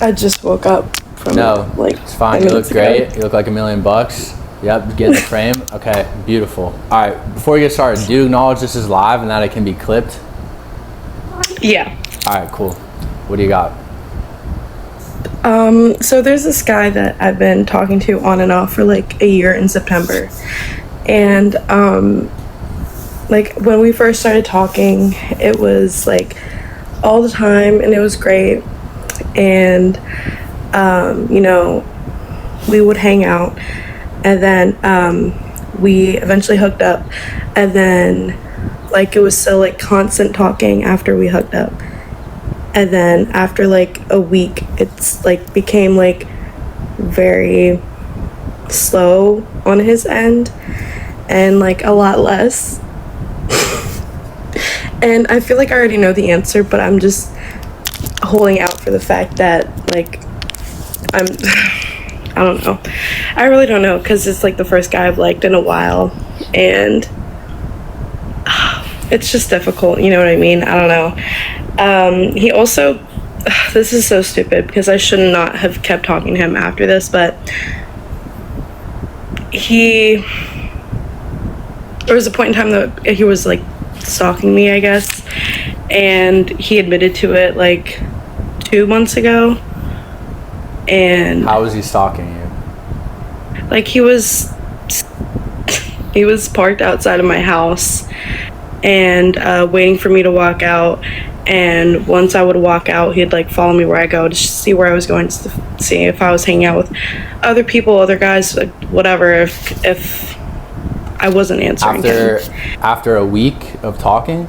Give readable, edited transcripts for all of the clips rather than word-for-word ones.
I just woke up from No, like it's fine. 10 You look minutes ago. great. You look like $1 million. Yep, get in the frame. Okay, beautiful. All right, before we get started, do you acknowledge this is live and that it can be clipped? Yeah. All right, cool. What do you got? So there's this guy that I've been talking to on and off for like a year in September. And like when we first started talking, it was like all the time and it was great. And you know, we would hang out and then we eventually hooked up, and then like it was so like constant talking after we hooked up. And then after like a week, it's like became like very slow on his end and like a lot less. And I feel like I already know the answer, but I'm just holding out for the fact that like I don't know. I really don't know, because it's like the first guy I've liked in a while, and it's just difficult, you know what I mean? I don't know. He also, this is so stupid because I should not have kept talking to him after this, but there was a point in time that he was like stalking me, I guess, and he admitted to it like 2 months ago. And How was he stalking you? like he was parked outside of my house and waiting for me to walk out, and once I would walk out, he'd like follow me where I go to see where I was going, to see if I was hanging out with other people, other guys, like, whatever, if I wasn't answering him. After a week of talking?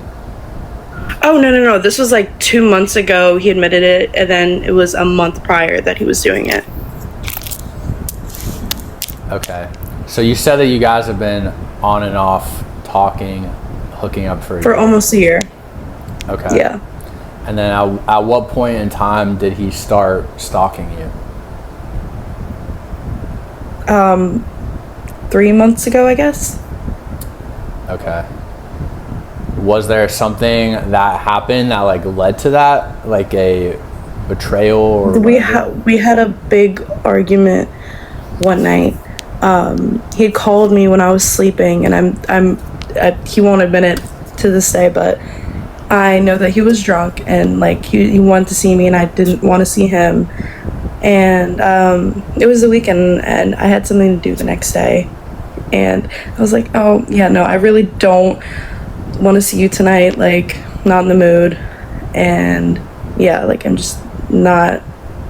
Oh, no, this was like 2 months ago he admitted it, and then it was a month prior that he was doing it. Okay, so you said that you guys have been on and off talking, hooking up for a year. Almost a year. Okay. Yeah. And then at what point in time did he start stalking you? 3 months ago, I guess. Okay. Was there something that happened that like led to that, like a betrayal or we had a big argument one night. He had called me when I was sleeping, and he won't admit it to this day, but I know that he was drunk, and like he wanted to see me and I didn't want to see him. And it was the weekend and I had something to do the next day, and I was like, oh yeah, no, I really don't want to see you tonight, like not in the mood, and yeah, like I'm just not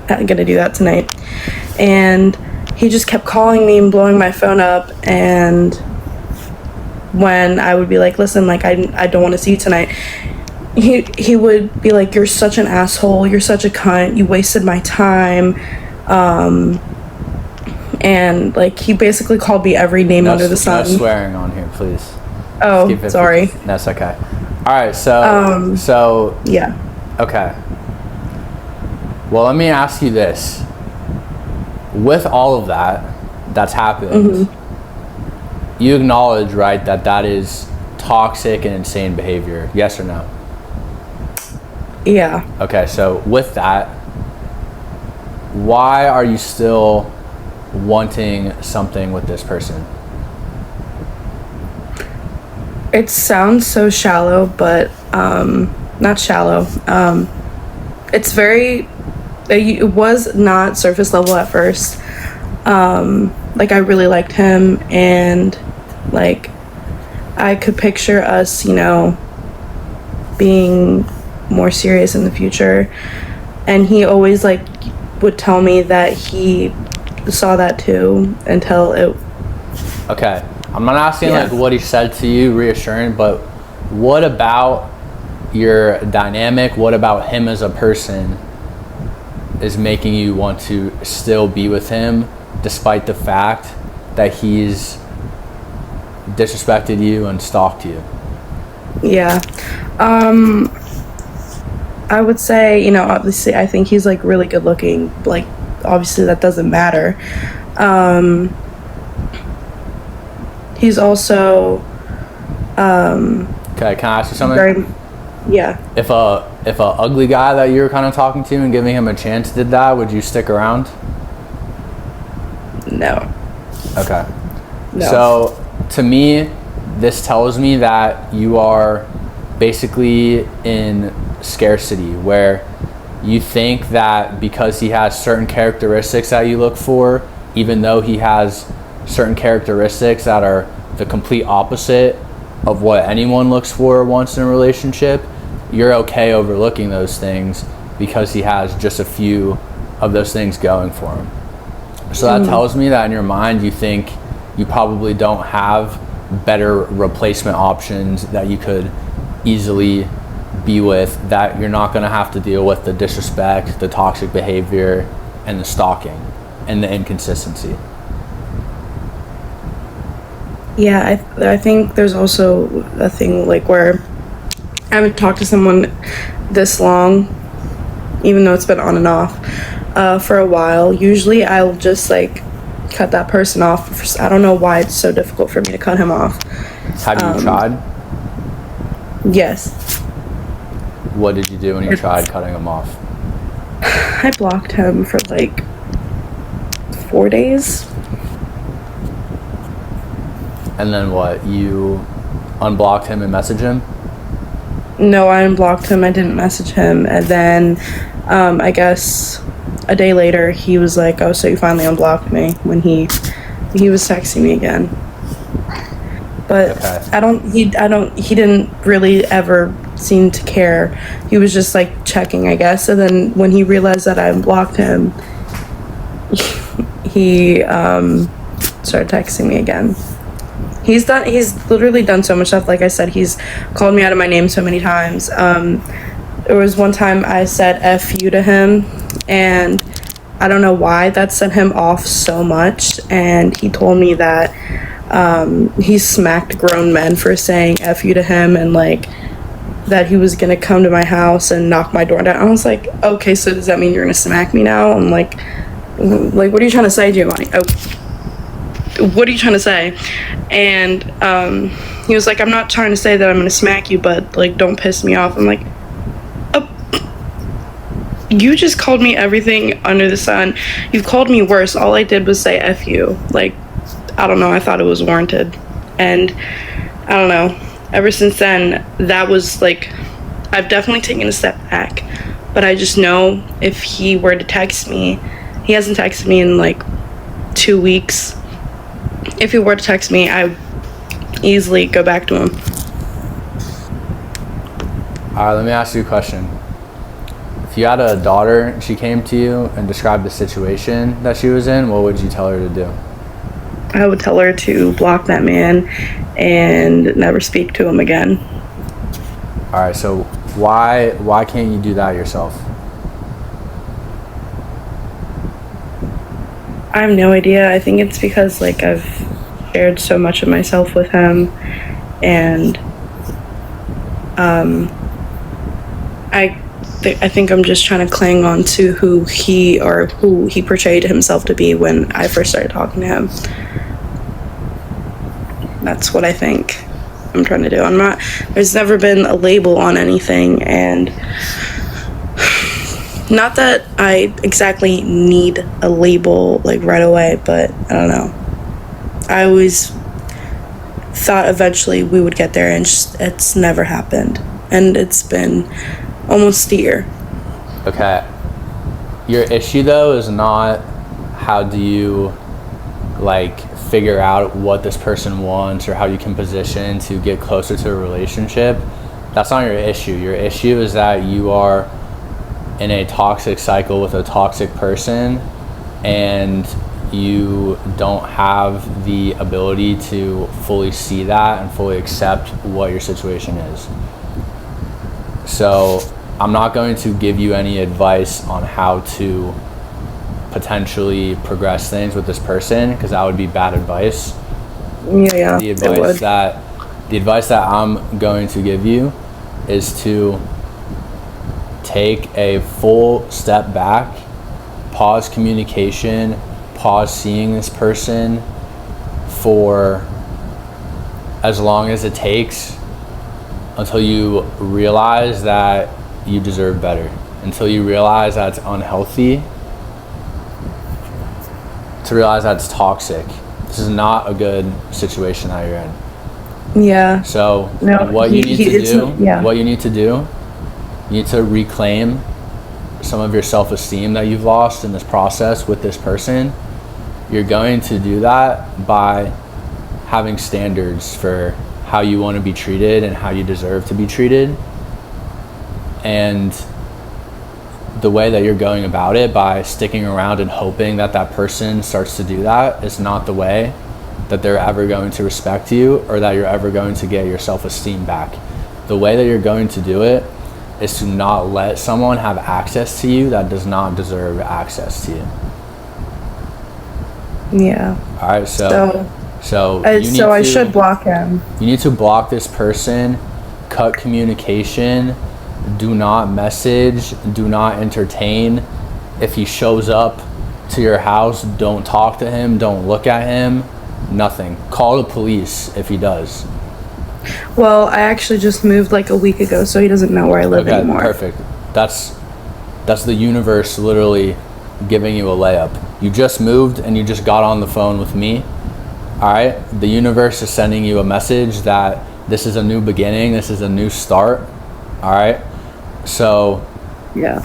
gonna do that tonight. And he just kept calling me and blowing my phone up, and when I would be like, listen, like I don't want to see you tonight, he would be like, you're such an asshole, you're such a cunt, you wasted my time, and like he basically called me every name under the sun. No swearing on here, please. Oh, sorry. That's okay. All right, so yeah. Okay. Well, let me ask you this. With all of that's happened, you acknowledge, right, that is toxic and insane behavior, yes or no? Yeah. Okay, so with that, why are you still wanting something with this person? It sounds so shallow, but not shallow. It was not surface level at first. Like I really liked him, and like I could picture us, you know, being more serious in the future. And he always like would tell me that he saw that too until it. Okay, I'm not asking like what he said to you, reassuring, but what about your dynamic? What about him as a person is making you want to still be with him despite the fact that he's disrespected you and stalked you? Yeah. I would say, you know, obviously I think he's like really good looking. Like obviously that doesn't matter. He's also Okay, can I ask you something? Yeah. If a ugly guy that you were kind of talking to and giving him a chance did that, would you stick around? No. Okay. No. So to me, this tells me that you are basically in scarcity, where you think that because he has certain characteristics that you look for, even though he has certain characteristics that are the complete opposite of what anyone looks for or wants in a relationship, you're okay overlooking those things because he has just a few of those things going for him. So that tells me that in your mind you think you probably don't have better replacement options that you could easily be with, that you're not going to have to deal with the disrespect, the toxic behavior, and the stalking and the inconsistency. Yeah, I think there's also a thing like where I haven't talked to someone this long, even though it's been on and off for a while. Usually I'll just like cut that person off. I don't know why it's so difficult for me to cut him off. Have you tried? Yes. What did you do when you tried cutting him off? I blocked him for like 4 days. And then what? You unblocked him and messaged him? No, I unblocked him. I didn't message him. And then I guess a day later he was like, "Oh, so you finally unblocked me," when he was texting me again. But okay. He didn't really ever seem to care. He was just like checking, I guess. And then when he realized that I unblocked him, he started texting me again. He's literally done so much stuff. Like I said, he's called me out of my name so many times. There was one time I said F you to him, and I don't know why that set him off so much. And he told me that he smacked grown men for saying F you to him, and like that he was gonna come to my house and knock my door down. I was like, okay, so does that mean you're gonna smack me now? I'm like, what are you trying to say, Giovanni? What are you trying to say? And he was like, I'm not trying to say that I'm gonna smack you, but like, don't piss me off. I'm like, you just called me everything under the sun. You've called me worse. All I did was say F you. Like, I don't know, I thought it was warranted. And I don't know, ever since then, that was like, I've definitely taken a step back. But I just know if he were to text me, he hasn't texted me in like 2 weeks. If he were to text me, I would easily go back to him. All right, let me ask you a question. If you had a daughter and she came to you and described the situation that she was in, what would you tell her to do? I would tell her to block that man and never speak to him again. All right, so why can't you do that yourself? I have no idea. I think it's because like I've shared so much of myself with him, and I think I'm just trying to cling on to who he portrayed himself to be when I first started talking to him. That's what I think I'm trying to do. There's never been a label on anything, and not that I exactly need a label like right away, but I don't know. I always thought eventually we would get there, and it's never happened. And it's been almost a year. Okay. Your issue though is not how do you like figure out what this person wants or how you can position to get closer to a relationship. That's not your issue. Your issue is that you are in a toxic cycle with a toxic person, and you don't have the ability to fully see that and fully accept what your situation is. So I'm not going to give you any advice on how to potentially progress things with this person, because that would be bad advice. Yeah, the advice that I'm going to give you is to take a full step back, pause communication, pause seeing this person for as long as it takes until you realize that you deserve better, until you realize that it's unhealthy, to realize that it's toxic. This is not a good situation that you're in. Yeah. So what you need to do, you need to reclaim some of your self-esteem that you've lost in this process with this person. You're going to do that by having standards for how you want to be treated and how you deserve to be treated. And the way that you're going about it, by sticking around and hoping that that person starts to do that, is not the way that they're ever going to respect you or that you're ever going to get your self-esteem back. The way that you're going to do it is to not let someone have access to you that does not deserve access to you. Yeah. All right, so I should block him. You need to block this person, cut communication, do not message, do not entertain. If he shows up to your house, don't talk to him, don't look at him, nothing. Call the police if he does. Well, I actually just moved like a week ago, so he doesn't know where I live anymore. Perfect. That's the universe literally giving you a layup. You just moved and you just got on the phone with me. All right? The universe is sending you a message that this is a new beginning, this is a new start. All right? So yeah,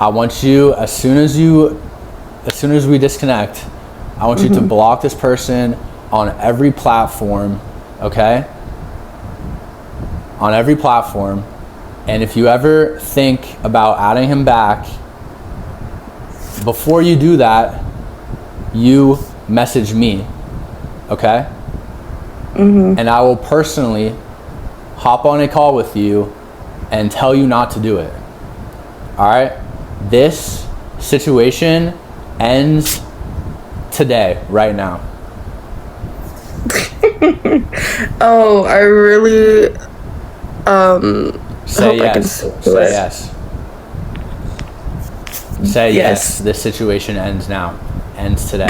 I want you, as soon as we disconnect, I want you to block this person on every platform, okay? On every platform. And if you ever think about adding him back, before you do that, you message me, okay? And I will personally hop on a call with you and tell you not to do it. All right? This situation ends today, right now. Oh, I really say yes. Say yes. Say yes. This situation ends now. Ends today.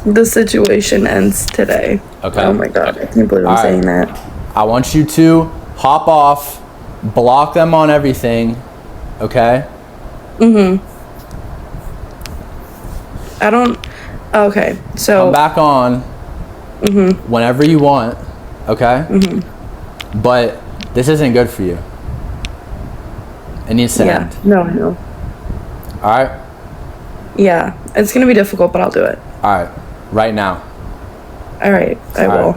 The situation ends today. Okay. Oh my God, I can't believe I'm saying that. I want you to hop off, block them on everything, okay? Okay, so come back on whenever you want, okay? But this isn't good for you. It needs to end. No, I know. All right? Yeah, it's gonna be difficult, but I'll do it. All right, right now. All right, I will.